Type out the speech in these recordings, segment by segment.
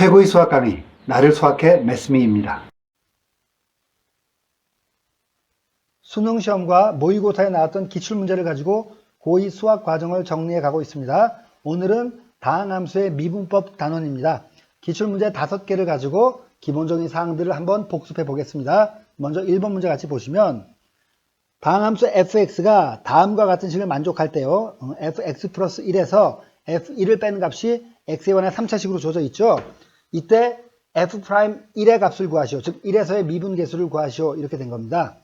최고의 수학 강의, 나를 수학해 매스미입니다. 수능시험과 모의고사에 나왔던 기출문제를 가지고 고2 수학 과정을 정리해 가고 있습니다. 오늘은 다항함수의 미분법 단원입니다. 기출문제 5개를 가지고 기본적인 사항들을 한번 복습해 보겠습니다. 먼저 1번 문제 같이 보시면 다항함수 fx가 다음과 같은 식을 만족할 때요. fx 플러스 1에서 f1을 빼는 값이 x에 관한 3차식으로 주어져 있죠. 이때 f'1의 값을 구하시오. 즉 1에서의 미분계수를 구하시오. 이렇게 된 겁니다.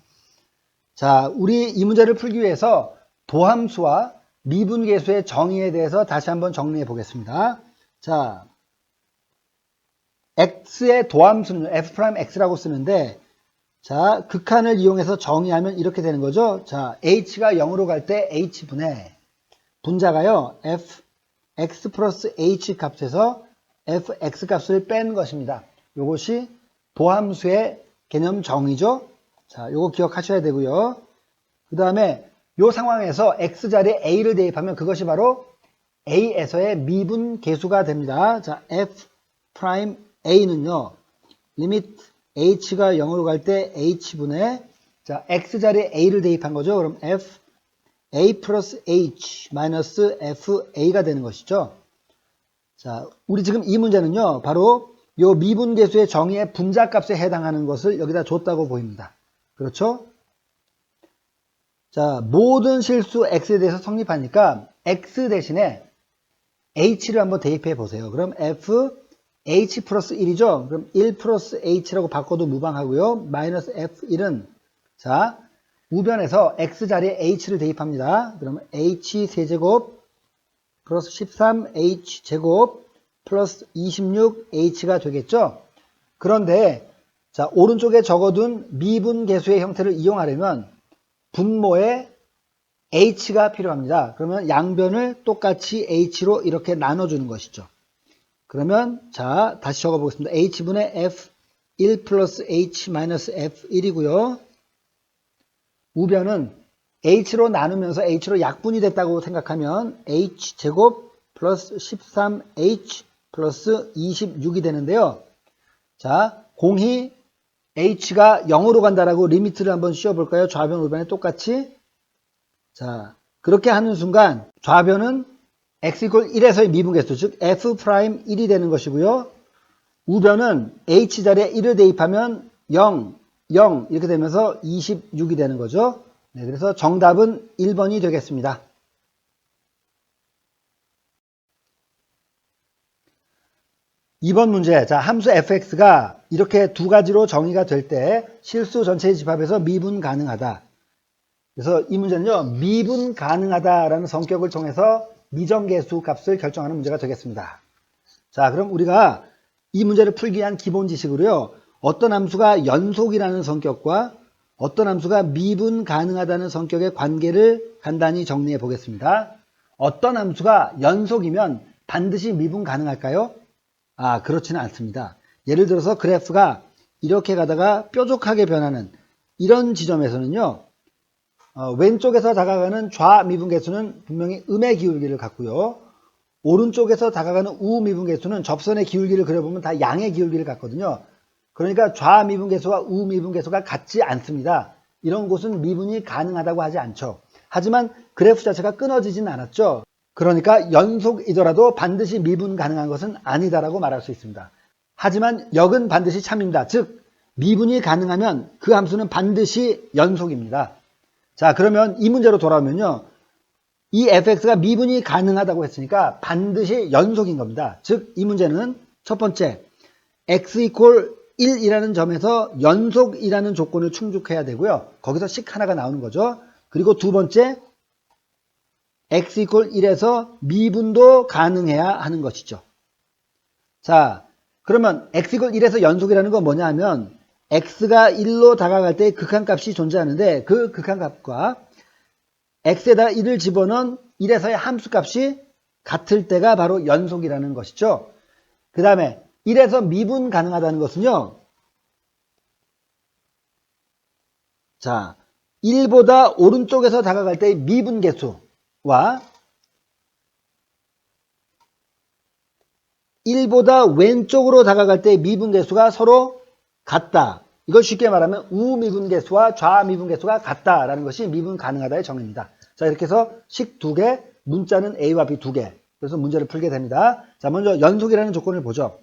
자, 우리 이 문제를 풀기 위해서 도함수와 미분계수의 정의에 대해서 다시 한번 정리해 보겠습니다. 자, x의 도함수는 f'x라고 쓰는데, 자, 극한을 이용해서 정의하면 이렇게 되는 거죠. 자, h가 0으로 갈 때 h분의 분자가요, fx 플러스 h 값에서 fx 값을 뺀 것입니다. 이것이 도함수의 개념 정의죠. 자, 요거 기억하셔야 되고요. 그 다음에 요 상황에서 x 자리에 a를 대입하면 그것이 바로 a에서의 미분 계수가 됩니다. 자, f'a는요, 리미트 h가 0으로 갈 때 h분의, 자, x 자리에 a를 대입한 거죠. 그럼 a 플러스 h 마이너스 fa가 되는 것이죠. 자, 우리 지금 이 문제는요, 바로 요 미분계수의 정의의 분자값에 해당하는 것을 여기다 줬다고 보입니다. 그렇죠? 자, 모든 실수 x에 대해서 성립하니까 x 대신에 h를 한번 대입해 보세요. 그럼 h 플러스 1이죠. 그럼 1 플러스 h라고 바꿔도 무방하고요. 마이너스 f1은, 자, 우변에서 x 자리에 h를 대입합니다. 그러면 h 세제곱 플러스 13h 제곱 플러스 26h가 되겠죠. 그런데 자, 오른쪽에 적어둔 미분계수의 형태를 이용하려면 분모에 h가 필요합니다. 그러면 양변을 똑같이 h로 이렇게 나눠주는 것이죠. 그러면 자, 다시 적어보겠습니다. h분의 f1 플러스 h 마이너스 f1이고요. 우변은 h로 나누면서 h로 약분이 됐다고 생각하면 h제곱 플러스 13h 플러스 26이 되는데요. 자, 공히 h가 0으로 간다라고 리미트를 한번 씌워볼까요? 좌변, 우변에 똑같이. 자, 그렇게 하는 순간 좌변은 x 이퀄 1에서의 미분계수, 즉 f'1이 되는 것이고요. 우변은 h 자리에 1을 대입하면 0, 0 이렇게 되면서 26이 되는 거죠. 네, 그래서 정답은 1번이 되겠습니다. 2번 문제. 자, 함수 fx가 이렇게 두 가지로 정의가 될 때 실수 전체의 집합에서 미분 가능하다. 그래서 이 문제는요, 미분 가능하다라는 성격을 통해서 미정계수 값을 결정하는 문제가 되겠습니다. 자, 그럼 우리가 이 문제를 풀기 위한 기본 지식으로요, 어떤 함수가 연속이라는 성격과 어떤 함수가 미분 가능하다는 성격의 관계를 간단히 정리해 보겠습니다. 어떤 함수가 연속이면 반드시 미분 가능할까요? 아, 그렇지는 않습니다. 예를 들어서 그래프가 이렇게 가다가 뾰족하게 변하는 이런 지점에서는요, 왼쪽에서 다가가는 좌미분계수는 분명히 음의 기울기를 갖고요, 오른쪽에서 다가가는 우미분계수는 접선의 기울기를 그려보면 다 양의 기울기를 갖거든요. 그러니까 좌미분계수와 우미분계수가 같지 않습니다. 이런 곳은 미분이 가능하다고 하지 않죠. 하지만 그래프 자체가 끊어지진 않았죠. 그러니까 연속이더라도 반드시 미분 가능한 것은 아니다라고 말할 수 있습니다. 하지만 역은 반드시 참입니다. 즉 미분이 가능하면 그 함수는 반드시 연속입니다. 자, 그러면 이 문제로 돌아오면요, 이 fx가 미분이 가능하다고 했으니까 반드시 연속인 겁니다. 즉 이 문제는 첫 번째 x 이퀄 1이라는 점에서 연속이라는 조건을 충족해야 되고요. 거기서 식 하나가 나오는 거죠. 그리고 두 번째 x 이퀄 1에서 미분도 가능해야 하는 것이죠. 자, 그러면 x 이퀄 1에서 연속이라는 건 뭐냐 하면 x가 1로 다가갈 때 극한값이 존재하는데 그 극한값과 x에다 1을 집어넣은 1에서의 함수값이 같을 때가 바로 연속이라는 것이죠. 그 다음에 1에서 미분 가능하다는 것은요, 자, 1보다 오른쪽에서 다가갈 때의 미분계수와 1보다 왼쪽으로 다가갈 때 미분계수가 서로 같다. 이걸 쉽게 말하면 우미분계수와 좌미분계수가 같다라는 것이 미분 가능하다의 정의입니다. 자, 이렇게 해서 식 2개, 문자는 A와 B 2개. 그래서 문제를 풀게 됩니다. 자, 먼저 연속이라는 조건을 보죠.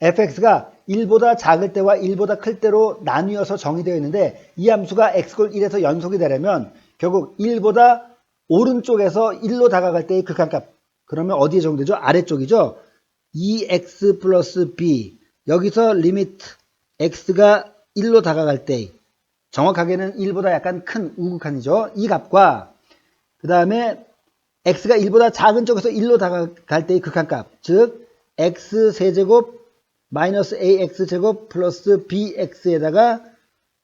fx가 1보다 작을 때와 1보다 클 때로 나뉘어서 정의되어 있는데 이 함수가 x골 1에서 연속이 되려면 결국 1보다 오른쪽에서 1로 다가갈 때의 극한값. 그러면 어디에 적용되죠? 아래쪽이죠. 2x 플러스 b. 여기서 리미트 x가 1로 다가갈 때 정확하게는 1보다 약간 큰 우극한이죠. 이 값과 그 다음에 x가 1보다 작은 쪽에서 1로 다가갈 때의 극한값. 즉 x 세제곱 마이너스 ax제곱 플러스 bx에다가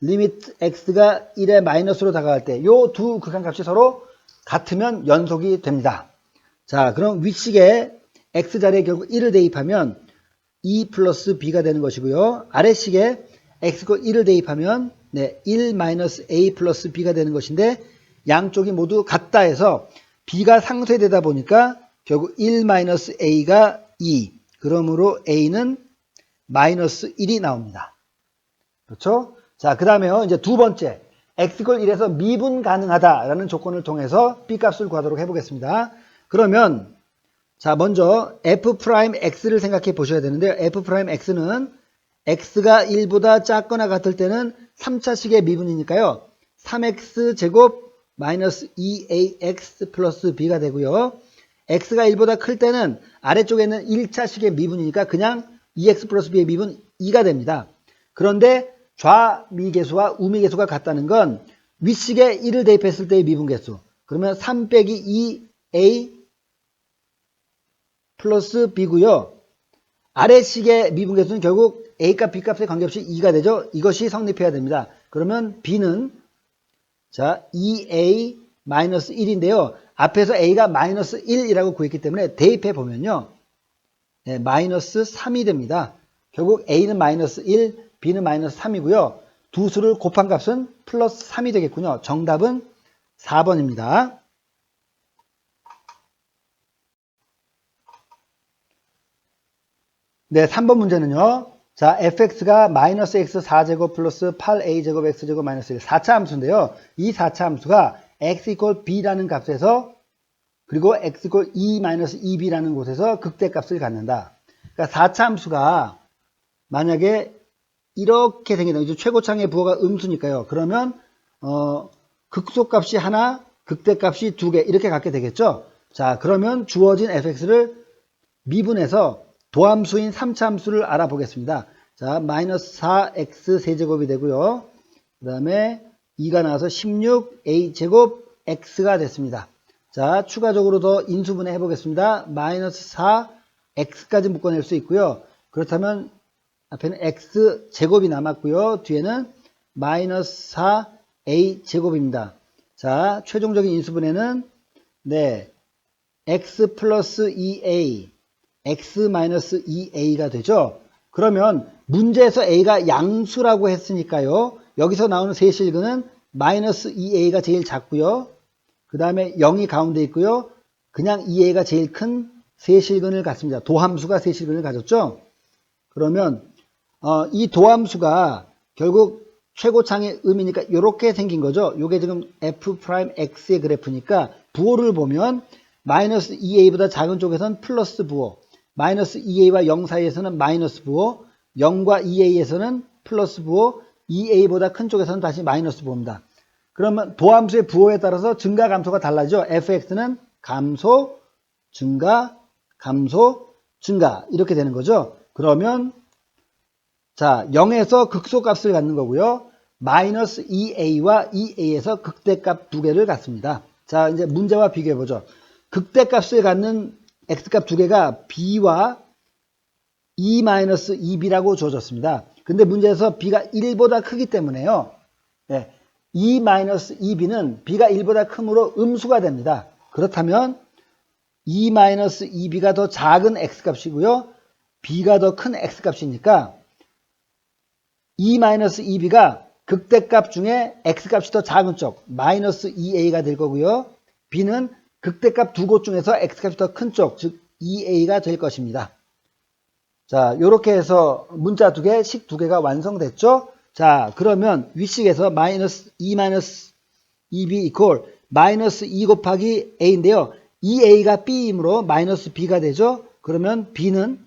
리미트 x가 1에 마이너스로 다가갈 때 요 두 극한값이 서로 같으면 연속이 됩니다. 자, 그럼 윗식에 x자리에 결국 1을 대입하면 2 플러스 b가 되는 것이고요. 아래식에 x가 1을 대입하면 1 마이너스 a 플러스 b가 되는 것인데 양쪽이 모두 같다 해서 b가 상쇄되다 보니까 결국 1 마이너스 a가 2. 그러므로 a는 마이너스 1이 나옵니다. 그렇죠? 자, 그 다음에요. 이제 두 번째. x골 1에서 미분 가능하다라는 조건을 통해서 b값을 구하도록 해보겠습니다. 그러면 자, 먼저 f'x를 생각해 보셔야 되는데요. f'x는 x가 1보다 작거나 같을 때는 3차식의 미분이니까요. 3x 제곱 마이너스 2ax 플러스 b가 되고요. x가 1보다 클 때는 아래쪽에는 1차식의 미분이니까 그냥 2x 플러스 b의 미분 2가 됩니다. 그런데 좌미계수와 우미계수가 같다는 건 윗식에 1을 대입했을 때의 미분계수. 그러면 3 빼기 2a 플러스 b고요. 아래식의 미분계수는 결국 a값 b값에 관계없이 2가 되죠. 이것이 성립해야 됩니다. 그러면 b는 자 2a 마이너스 1인데요. 앞에서 a가 마이너스 1이라고 구했기 때문에 대입해 보면요. 마이너스 3이 됩니다. 결국 a는 마이너스 1, b는 마이너스 3이고요. 두 수를 곱한 값은 플러스 3이 되겠군요. 정답은 4번입니다. 네, 3번 문제는요. 자, fx가 마이너스 x 4제곱 플러스 8a제곱 x제곱 마이너스 1, 4차 함수인데요. 이 4차 함수가 x 이퀄 b라는 값에서 그리고 x 이퀄 2 마이너스 2b라는 곳에서 극대값을 갖는다. 그러니까 4차 함수가 만약에 이렇게 생긴다. 이제 최고창의 부호가 음수니까요. 그러면 극소값이 하나, 극대값이 두 개 이렇게 갖게 되겠죠. 자, 그러면 주어진 fx를 미분해서 도함수인 3차 함수를 알아보겠습니다. 자, 마이너스 4x 세제곱이 되고요. 그 다음에 2가 나와서 16a제곱 x가 됐습니다. 자, 추가적으로 더 인수분해 해보겠습니다. 마이너스 4x까지 묶어낼 수 있고요. 그렇다면 앞에는 x제곱이 남았고요. 뒤에는 마이너스 4a제곱입니다. 자, 최종적인 인수분해는 x 플러스 2a x 마이너스 2a가 되죠. 그러면 문제에서 a가 양수라고 했으니까요. 여기서 나오는 세실근은 마이너스 2a가 제일 작고요. 그 다음에 0이 가운데 있고요. 그냥 2a가 제일 큰 세실근을 갖습니다. 도함수가 세실근을 가졌죠. 그러면 이 도함수가 결국 최고창의 의미니까 이렇게 생긴 거죠. 이게 지금 f'x의 그래프니까 부호를 보면 마이너스 2a보다 작은 쪽에서는 플러스 부호, 마이너스 2a와 0 사이에서는 마이너스 부호, 0과 2a에서는 플러스 부호, 2a보다 큰 쪽에서는 다시 마이너스 부호입니다. 그러면 도함수의 부호에 따라서 증가 감소가 달라지죠. fx는 감소, 증가, 감소, 증가 이렇게 되는 거죠. 그러면 자 0에서 극소값을 갖는 거고요. 마이너스 2a와 2a에서 극대값 두 개를 갖습니다. 자 이제 문제와 비교해 보죠. 극대값을 갖는 x값 두 개가 b와 2-2b라고 주어졌습니다. 근데 문제에서 b가 1보다 크기 때문에요. 2-2b는 b가 1보다 크므로 음수가 됩니다. 그렇다면 2-2b가 더 작은 x값이고요. b가 더 큰 x값이니까 2-2b가 극대값 중에 x값이 더 작은 쪽 마이너스 2a가 될 거고요. b는 극대값 두 곳 중에서 x값이 더 큰 쪽, 즉 2a가 될 것입니다. 자, 요렇게 해서 문자 두 개, 식 두 개가 완성됐죠? 자, 그러면 윗식에서 마이너스 2 마이너스 2b 이퀄 마이너스 2 곱하기 a인데요. 이 a가 b이므로 마이너스 b가 되죠? 그러면 b는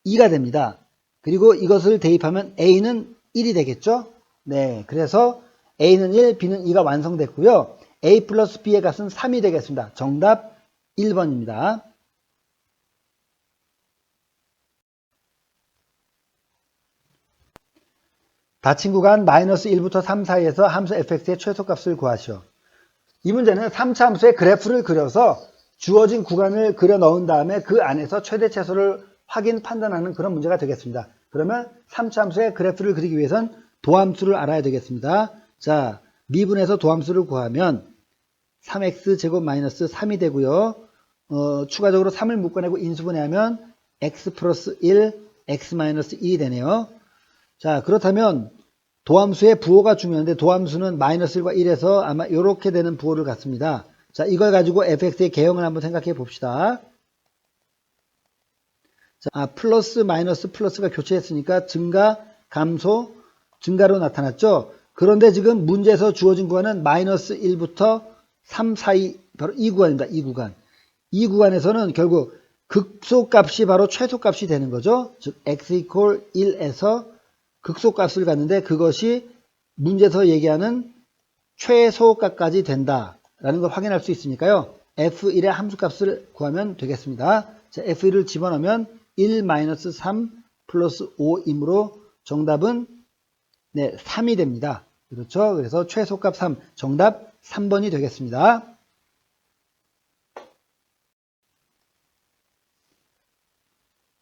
2가 됩니다. 그리고 이것을 대입하면 a는 1이 되겠죠? 네, 그래서 a는 1, b는 2가 완성됐고요. a 플러스 b의 값은 3이 되겠습니다. 정답 1번입니다. 닫힌 구간 마이너스 1부터 3 사이에서 함수 fx의 최소값을 구하시오. 이 문제는 3차 함수의 그래프를 그려서 주어진 구간을 그려 넣은 다음에 그 안에서 최대 최소를 확인 판단하는 그런 문제가 되겠습니다. 그러면 3차 함수의 그래프를 그리기 위해선 도함수를 알아야 되겠습니다. 자, 미분에서 도함수를 구하면 3x제곱 마이너스 3이 되고요. 추가적으로 3을 묶어내고 인수분해하면 x 플러스 1, x 마이너스 1이 되네요. 자, 그렇다면 도함수의 부호가 중요한데 도함수는 마이너스 1과 1에서 아마 이렇게 되는 부호를 갖습니다. 자, 이걸 가지고 fx의 개형을 한번 생각해 봅시다. 자, 플러스 마이너스 플러스가 교체했으니까 증가, 감소, 증가로 나타났죠. 그런데 지금 문제에서 주어진 구간은 마이너스 1부터 3 사이, 바로 이 구간입니다. 이 구간. 이 구간에서는 결국 극소값이 바로 최소값이 되는 거죠. 즉 x 이퀄 1에서 극소값을 갖는데 그것이 문제에서 얘기하는 최소값까지 된다라는 걸 확인할 수 있으니까요. f1의 함수값을 구하면 되겠습니다. 자, f1을 집어넣으면 1-3 플러스 5이므로 정답은 3이 됩니다. 그렇죠? 그래서 최소값 3, 정답 3번이 되겠습니다.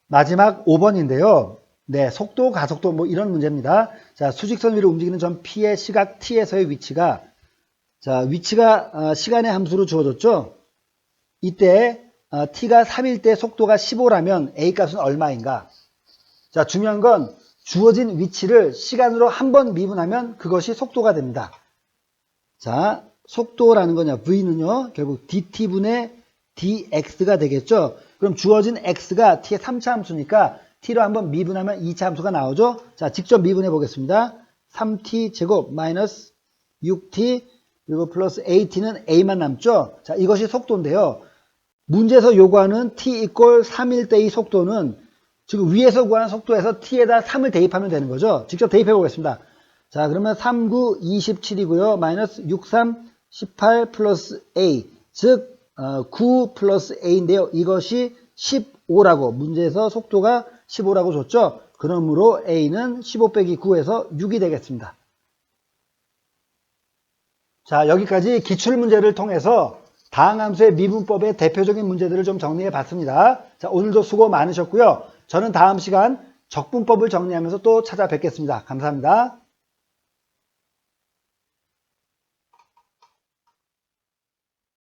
마지막 5번인데요. 네, 속도, 가속도 뭐 이런 문제입니다. 자, 수직선 위로 움직이는 점 P의 시각 T에서의 위치가 위치가 시간의 함수로 주어졌죠. 이때 T가 3일 때 속도가 15라면 A 값은 얼마인가? 자, 중요한 건 주어진 위치를 시간으로 한 번 미분하면 그것이 속도가 됩니다. 자, 속도라는 거냐? V는요, 결국 dt분의 dx가 되겠죠. 그럼 주어진 x가 t의 3차 함수니까 t로 한번 미분하면 2차 함수가 나오죠. 자, 직접 미분해 보겠습니다. 3t 제곱 마이너스 6t 그리고 플러스 at는 a만 남죠. 자, 이것이 속도인데요. 문제에서 요구하는 t 이퀄 3일 때의 속도는 지금 위에서 구하는 속도에서 t에다 3을 대입하면 되는 거죠. 직접 대입해 보겠습니다. 자, 그러면 3, 9, 27이고요. 마이너스 6, 3, 18 플러스 a. 즉 9 플러스 a인데요. 이것이 15라고 문제에서 속도가 15라고 줬죠. 그러므로 a는 15 빼기 9에서 6이 되겠습니다. 자, 여기까지 기출문제를 통해서 다항함수의 미분법의 대표적인 문제들을 좀 정리해 봤습니다. 자, 오늘도 수고 많으셨고요. 저는 다음 시간 적분법을 정리하면서 또 찾아뵙겠습니다. 감사합니다.